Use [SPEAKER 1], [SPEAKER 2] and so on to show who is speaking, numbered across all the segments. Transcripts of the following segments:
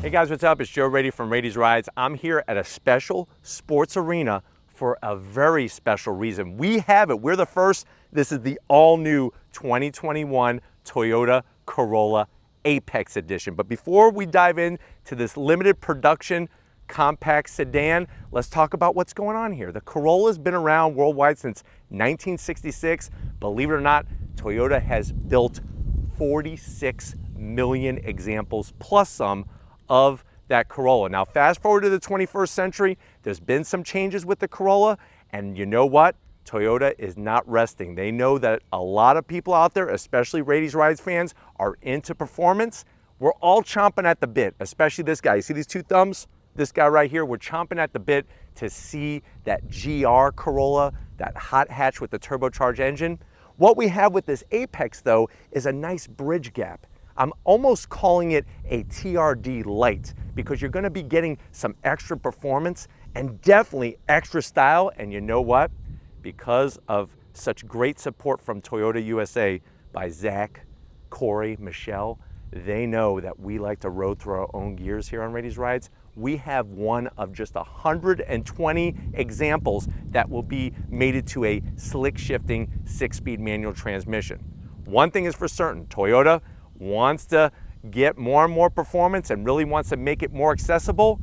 [SPEAKER 1] Hey guys, what's up? It's Joe Rady from Rady's Rides. I'm here at a special sports arena for a very special reason. We have it. We're the first. This is the all-new 2021 Toyota Corolla Apex Edition. But before we dive into this limited production compact sedan, let's talk about what's going on here. The Corolla's been around worldwide since 1966. Believe it or not, Toyota has built 46 million examples plus some of that Corolla. Now, fast forward to the 21st century, there's been some changes with the Corolla, and you know what? Toyota is not resting. They know that a lot of people out there, especially Rady's Rides fans, are into performance. We're all chomping at the bit, especially this guy. You see these two thumbs? This guy right here, we're chomping at the bit to see that GR Corolla, that hot hatch with the turbocharged engine. What we have with this Apex, though, is a nice bridge gap. I'm almost calling it a TRD Lite because you're gonna be getting some extra performance and definitely extra style. And you know what? Because of such great support from Toyota USA by Zach, Corey, Michelle, they know that we like to road through our own gears here on Rady's Rides. We have one of just 120 examples that will be mated to a slick shifting 6-speed manual transmission. One thing is for certain, Toyota wants to get more and more performance and really wants to make it more accessible.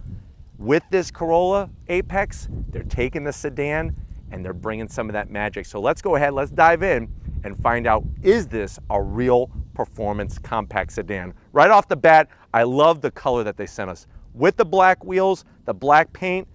[SPEAKER 1] With this Corolla Apex, they're taking the sedan and they're bringing some of that magic. So let's go ahead, let's dive in and find out, is this a real performance compact sedan? Right off the bat, I love the color that they sent us. With the black wheels, the black paint,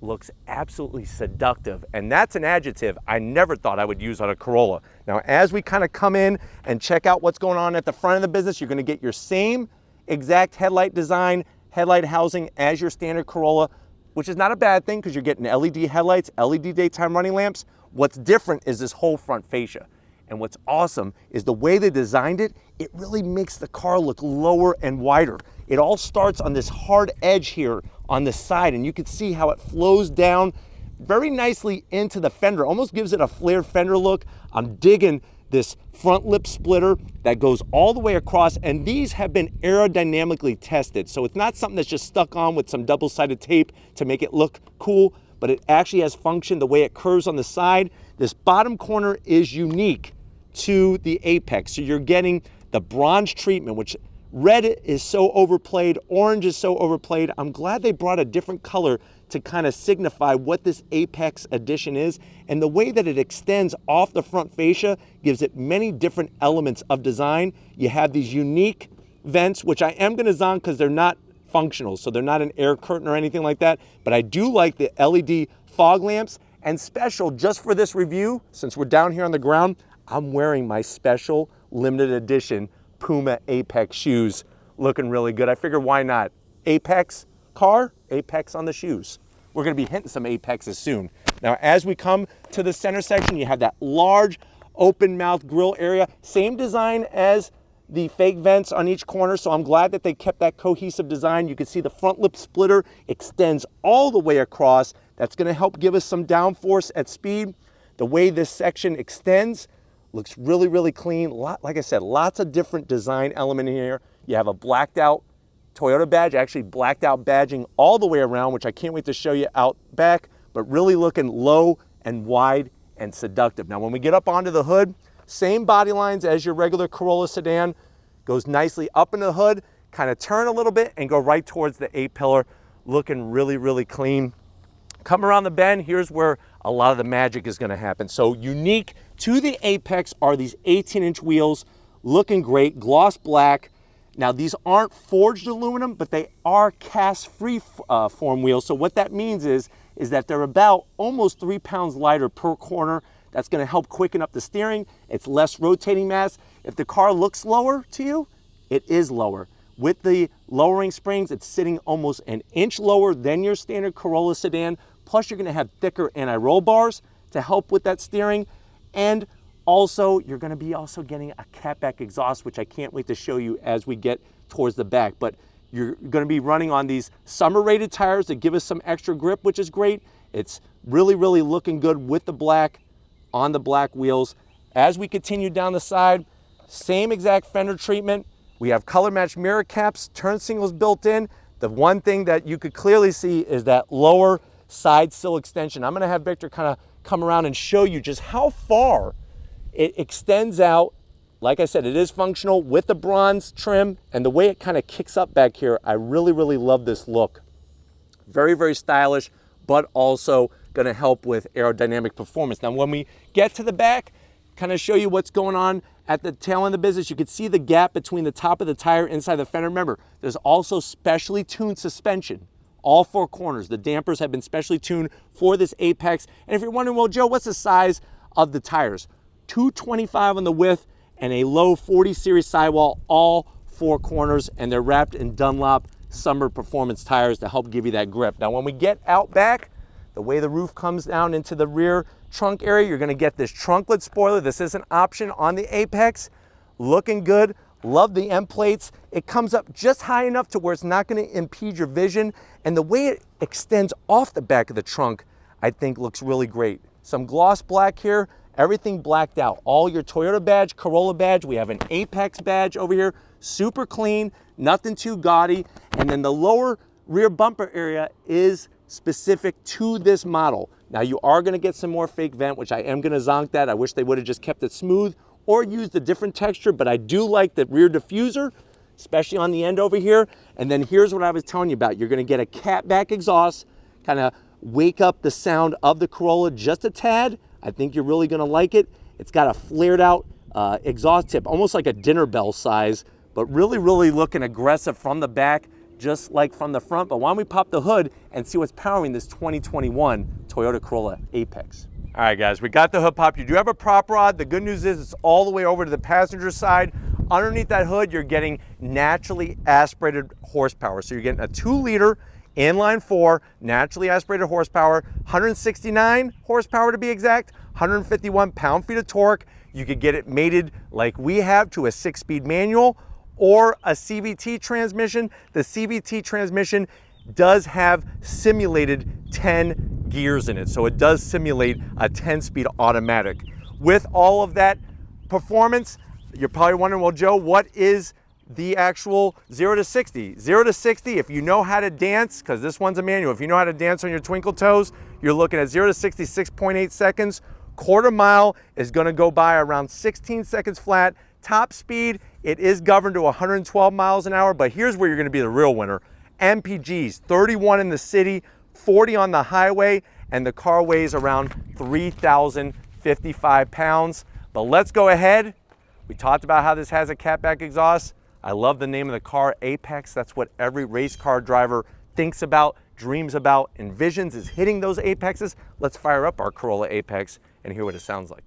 [SPEAKER 1] looks absolutely seductive, and that's an adjective I never thought I would use on a Corolla. Now, as we kind of come in and check out what's going on at the front of the business, you're going to get your same exact headlight design, headlight housing as your standard Corolla, which is not a bad thing because you're getting LED headlights, LED daytime running lamps. What's different is this whole front fascia. And what's awesome is the way they designed it, it really makes the car look lower and wider. It all starts on this hard edge here on the side, and you can see how it flows down very nicely into the fender. Almost gives it a flared fender look. I'm digging this front lip splitter that goes all the way across, and these have been aerodynamically tested. So it's not something that's just stuck on with some double-sided tape to make it look cool, but it actually has function the way it curves on the side. This bottom corner is unique to the Apex. So you're getting the bronze treatment, which red is so overplayed, orange is so overplayed. I'm glad they brought a different color to kind of signify what this Apex edition is. And the way that it extends off the front fascia gives it many different elements of design. You have these unique vents, which I am gonna zon because they're not functional. So they're not an air curtain or anything like that. But I do like the LED fog lamps. And special, just for this review, since we're down here on the ground, I'm wearing my special limited edition Puma Apex shoes, looking really good. I figured why not? Apex car, Apex on the shoes. We're gonna be hitting some Apexes soon. Now, as we come to the center section, you have that large open mouth grill area. Same design as the fake vents on each corner, so I'm glad that they kept that cohesive design. You can see the front lip splitter extends all the way across. That's gonna help give us some downforce at speed. The way this section extends, looks really, really clean. Like I said, lots of different design element in here. You have a blacked out Toyota badge, actually blacked out badging all the way around, which I can't wait to show you out back, but really looking low and wide and seductive. Now, when we get up onto the hood, same body lines as your regular Corolla sedan, goes nicely up in the hood, kind of turn a little bit and go right towards the A-pillar, looking really, really clean. Come around the bend, here's where a lot of the magic is gonna happen. So unique to the Apex are these 18-inch wheels, looking great, gloss black. Now these aren't forged aluminum, but they are cast-free form wheels. So what that means is that they're about almost 3 pounds lighter per corner. That's gonna help quicken up the steering. It's less rotating mass. If the car looks lower to you, it is lower. With the lowering springs, it's sitting almost an inch lower than your standard Corolla sedan. Plus, you're gonna have thicker anti-roll bars to help with that steering. And also, you're gonna be also getting a catback exhaust, which I can't wait to show you as we get towards the back. But you're gonna be running on these summer-rated tires that give us some extra grip, which is great. It's really, really looking good with the black on the black wheels. As we continue down the side, same exact fender treatment. We have color matched mirror caps, turn signals built in. The one thing that you could clearly see is that lower side sill extension. I'm gonna have Victor kind of come around and show you just how far it extends out. Like I said, it is functional with the bronze trim, and the way it kind of kicks up back here, I really, really love this look. Very, very stylish, but also gonna help with aerodynamic performance. Now, when we get to the back, kind of show you what's going on at the tail end of the business, you can see the gap between the top of the tire inside the fender. Remember, there's also specially tuned suspension. All four corners, the dampers have been specially tuned for this Apex. And if you're wondering, well, Joe, what's the size of the tires? 225 on the width and a low 40 series sidewall, all four corners, and they're wrapped in Dunlop summer performance tires to help give you that grip. Now, when we get out back, the way the roof comes down into the rear trunk area, you're gonna get this trunklet spoiler. This is an option on the Apex. Looking good. Love the end plates. It comes up just high enough to where it's not gonna impede your vision. And the way it extends off the back of the trunk, I think looks really great. Some gloss black here, everything blacked out. All your Toyota badge, Corolla badge, we have an Apex badge over here, super clean, nothing too gaudy. And then the lower rear bumper area is specific to this model. Now you are gonna get some more fake vent, which I am gonna zonk that. I wish they would have just kept it smooth or used a different texture, but I do like the rear diffuser, especially on the end over here. And then here's what I was telling you about. You're gonna get a catback exhaust, kind of wake up the sound of the Corolla just a tad. I think you're really gonna like it. It's got a flared out exhaust tip, almost like a dinner bell size, but really, really looking aggressive from the back, just like from the front. But why don't we pop the hood and see what's powering this 2021 Toyota Corolla Apex. All right, guys, we got the hood pop. You do have a prop rod. The good news is it's all the way over to the passenger side. Underneath that hood, you're getting naturally aspirated horsepower. So you're getting a 2-liter inline 4, naturally aspirated horsepower, 169 horsepower to be exact, 151 pound-feet of torque. You could get it mated like we have to a 6-speed manual or a CVT transmission. The CVT transmission does have simulated 10 gears in it, so it does simulate a 10-speed automatic. With all of that performance, you're probably wondering, well, Joe, what is the actual 0 to 60? 0 to 60, if you know how to dance, because this one's a manual, if you know how to dance on your twinkle toes, you're looking at 0 to 60, 6.8 seconds. Quarter mile is gonna go by around 16 seconds flat. Top speed, it is governed to 112 miles an hour, but here's where you're gonna be the real winner. MPGs, 31 in the city, 40 on the highway, and the car weighs around 3,055 pounds. But let's go ahead. We talked about how this has a catback exhaust. I love the name of the car, Apex. That's what every race car driver thinks about, dreams about, envisions is hitting those apexes. Let's fire up our Corolla Apex and hear what it sounds like.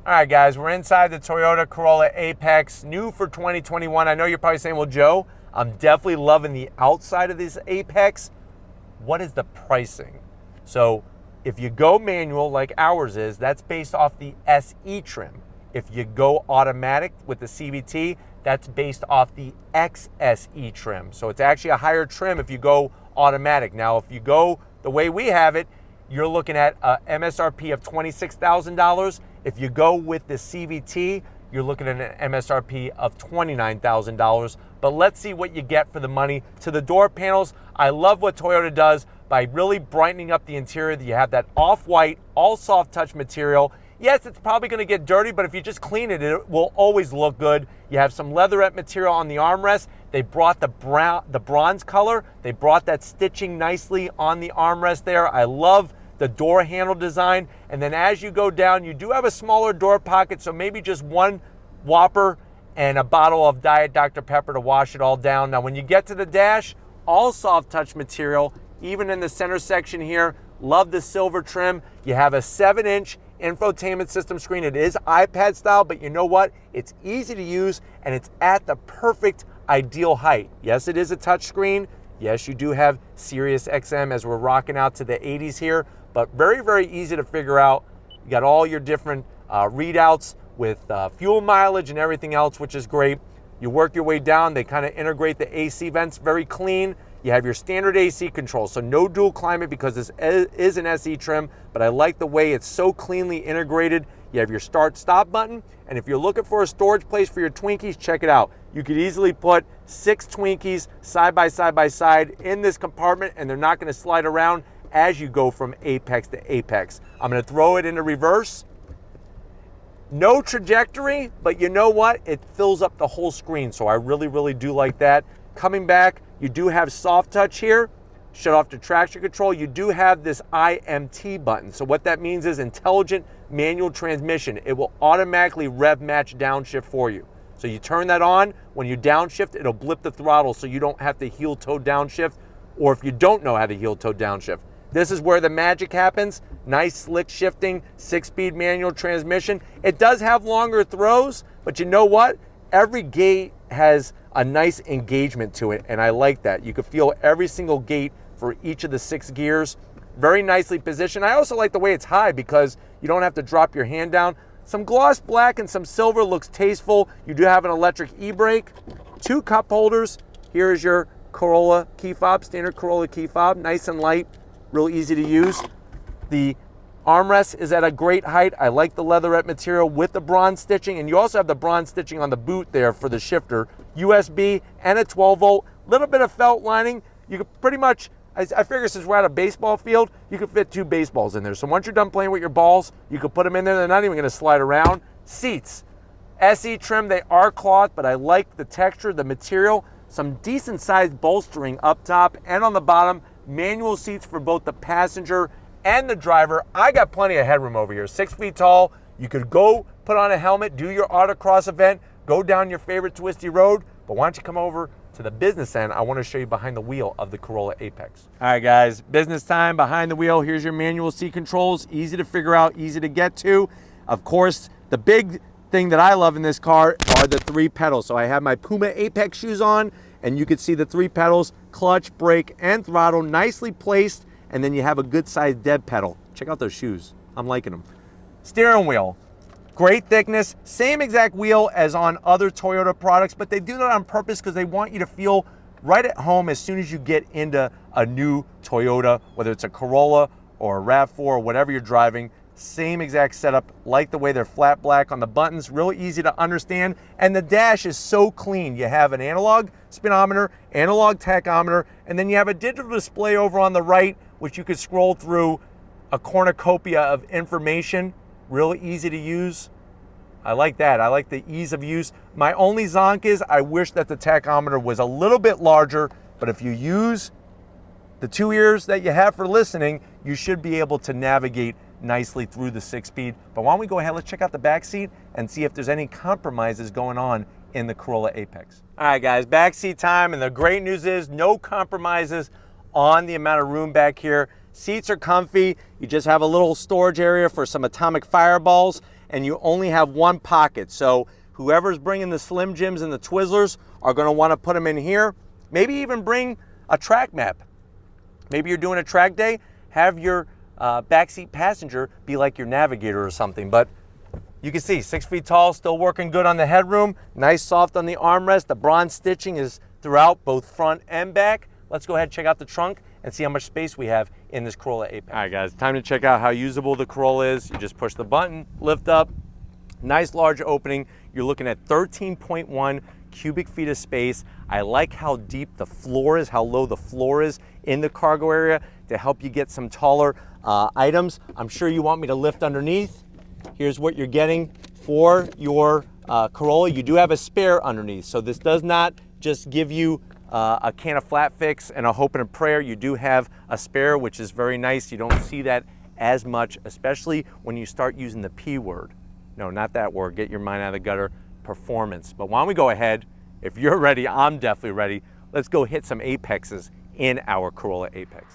[SPEAKER 1] All right, guys, we're inside the Toyota Corolla Apex, new for 2021. I know you're probably saying, well, Joe, I'm definitely loving the outside of this Apex. What is the pricing? So if you go manual like ours is, that's based off the SE trim. If you go automatic with the CVT, that's based off the XSE trim. So it's actually a higher trim if you go automatic. Now, if you go the way we have it, you're looking at a MSRP of $26,000. If you go with the CVT, you're looking at an MSRP of $29,000. But let's see what you get for the money. To the door panels, I love what Toyota does by really brightening up the interior. You have that off-white, all soft touch material. Yes, it's probably gonna get dirty, but if you just clean it, it will always look good. You have some leatherette material on the armrest. They brought the bronze color. They brought that stitching nicely on the armrest there. I love the door handle design. And then as you go down, you do have a smaller door pocket, so maybe just one Whopper and a bottle of Diet Dr. Pepper to wash it all down. Now, when you get to the dash, all soft touch material, even in the center section here. Love the silver trim. You have a 7-inch infotainment system screen. It is iPad style, but you know what? It's easy to use and it's at the perfect ideal height. Yes, it is a touch screen. Yes, you do have Sirius XM as we're rocking out to the 80s here, but very, very easy to figure out. You got all your different readouts with fuel mileage and everything else, which is great. You work your way down, they kind of integrate the AC vents, very clean. You have your standard AC control, so no dual climate because this is an SE trim, but I like the way it's so cleanly integrated. You have your start-stop button, and if you're looking for a storage place for your Twinkies, check it out. You could easily put 6 Twinkies side by side in this compartment, and they're not gonna slide around as you go from apex to apex. I'm gonna throw it into reverse. No trajectory, but you know what? It fills up the whole screen, so I really, really do like that. Coming back, you do have soft touch here. Shut off the traction control. You do have this IMT button. So what that means is intelligent manual transmission. It will automatically rev match downshift for you. So you turn that on, when you downshift, it'll blip the throttle so you don't have to heel toe downshift, or if you don't know how to heel toe downshift. This is where the magic happens. Nice slick shifting, 6-speed manual transmission. It does have longer throws, but you know what? Every gate has a nice engagement to it, and I like that. You can feel every single gate for each of the 6 gears. Very nicely positioned. I also like the way it's high because you don't have to drop your hand down. Some gloss black and some silver looks tasteful. You do have an electric e-brake, 2 cup holders. Here is your Corolla key fob, standard Corolla key fob, nice and light, real easy to use. The armrest is at a great height. I like the leatherette material with the bronze stitching, and you also have the bronze stitching on the boot there for the shifter. USB and a 12 volt, little bit of felt lining. You could pretty much, I figure since we're at a baseball field, you could fit 2 baseballs in there. So once you're done playing with your balls, you could put them in there. They're not even gonna slide around. Seats, SE trim, they are cloth, but I like the texture, the material. Some decent sized bolstering up top and on the bottom. Manual seats for both the passenger and the driver. I got plenty of headroom over here, 6 feet tall. You could go put on a helmet, do your autocross event, go down your favorite twisty road, but why don't you come over to the business end? I want to show you behind the wheel of the Corolla Apex. All right, guys, business time, behind the wheel. Here's your manual seat controls, easy to figure out, easy to get to. Of course, the big thing that I love in this car are the 3 pedals. So I have my Puma Apex shoes on, and you can see the 3 pedals, clutch, brake, and throttle, nicely placed, and then you have a good sized dead pedal. Check out those shoes, I'm liking them. Steering wheel, great thickness, same exact wheel as on other Toyota products, but they do that on purpose because they want you to feel right at home as soon as you get into a new Toyota, whether it's a Corolla or a RAV4 or whatever you're driving. Same exact setup, like the way they're flat black on the buttons, really easy to understand, and the dash is so clean. You have an analog speedometer, analog tachometer, and then you have a digital display over on the right, which you could scroll through a cornucopia of information, really easy to use. I like that, I like the ease of use. My only zonk is I wish that the tachometer was a little bit larger, but if you use the 2 ears that you have for listening, you should be able to navigate nicely through the 6-speed. But why don't we go ahead, let's check out the back seat and see if there's any compromises going on in the Corolla Apex. All right, guys, back seat time, and the great news is no compromises on the amount of room back here. Seats are comfy. You just have a little storage area for some atomic fireballs, and you only have 1 pocket. So whoever's bringing the Slim Jims and the Twizzlers are gonna wanna put them in here. Maybe even bring a track map. Maybe you're doing a track day, have your backseat passenger be like your navigator or something. But you can see 6 feet tall, still working good on the headroom, nice soft on the armrest. The bronze stitching is throughout both front and back. Let's go ahead and check out the trunk and see how much space we have in this Corolla Apex. All right, guys, time to check out how usable the Corolla is. You just push the button, lift up, nice large opening. You're looking at 13.1 cubic feet of space. I like how deep the floor is, how low the floor is in the cargo area to help you get some taller items. I'm sure you want me to lift underneath. Here's what you're getting for your Corolla. You do have a spare underneath, so this does not just give you a can of flat fix and a hope and a prayer. You do have a spare, which is very nice. You don't see that as much, especially when you start using the P word. No, not that word. Get your mind out of the gutter. Performance. But why don't we go ahead? If you're ready, I'm definitely ready. Let's go hit some apexes in our Corolla Apex.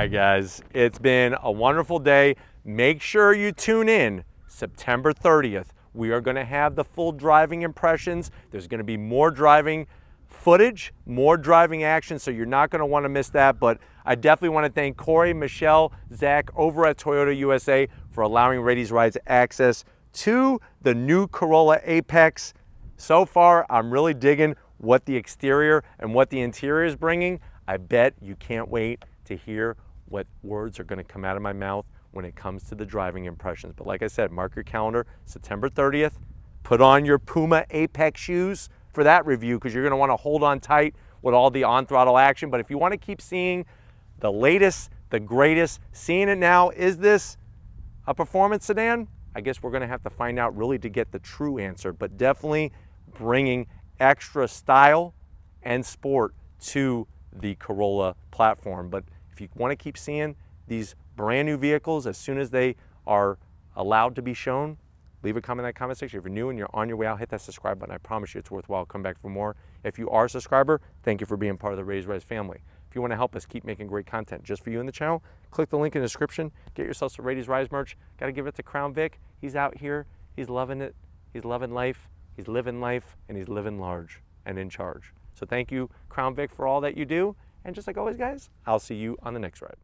[SPEAKER 1] right, guys, it's been a wonderful day. Make sure you tune in September 30th. We are going to have the full driving impressions. There's going to be more driving footage, more driving action, so you're not going to want to miss that. But I definitely want to thank Corey, Michelle, Zach over at Toyota USA for allowing Rady's Rides access to the new Corolla Apex. So far, I'm really digging what the exterior and what the interior is bringing. I bet you can't wait to hear what words are going to come out of my mouth when it comes to the driving impressions. But like I said, mark your calendar, September 30th. Put on your Puma Apex shoes for that review, because you're going to want to hold on tight with all the on-throttle action. But if you want to keep seeing the latest, the greatest, seeing it now, is this a performance sedan? I guess we're going to have to find out really to get the true answer, but definitely bringing extra style and sport to the Corolla platform. But if you want to keep seeing these brand new vehicles as soon as they are allowed to be shown, leave a comment in that comment section. If you're new and you're on your way out, hit that subscribe button. I promise you it's worthwhile. Come back for more. If you are a subscriber, thank you for being part of the Rady's Rides family. If you want to help us keep making great content just for you in the channel, click the link in the description. Get yourself some Rady's Rides merch. Got to give it to Crown Vic. He's out here. He's loving it. He's loving life. He's living life, and he's living large and in charge. So thank you, Crown Vic, for all that you do. And just like always, guys, I'll see you on the next ride.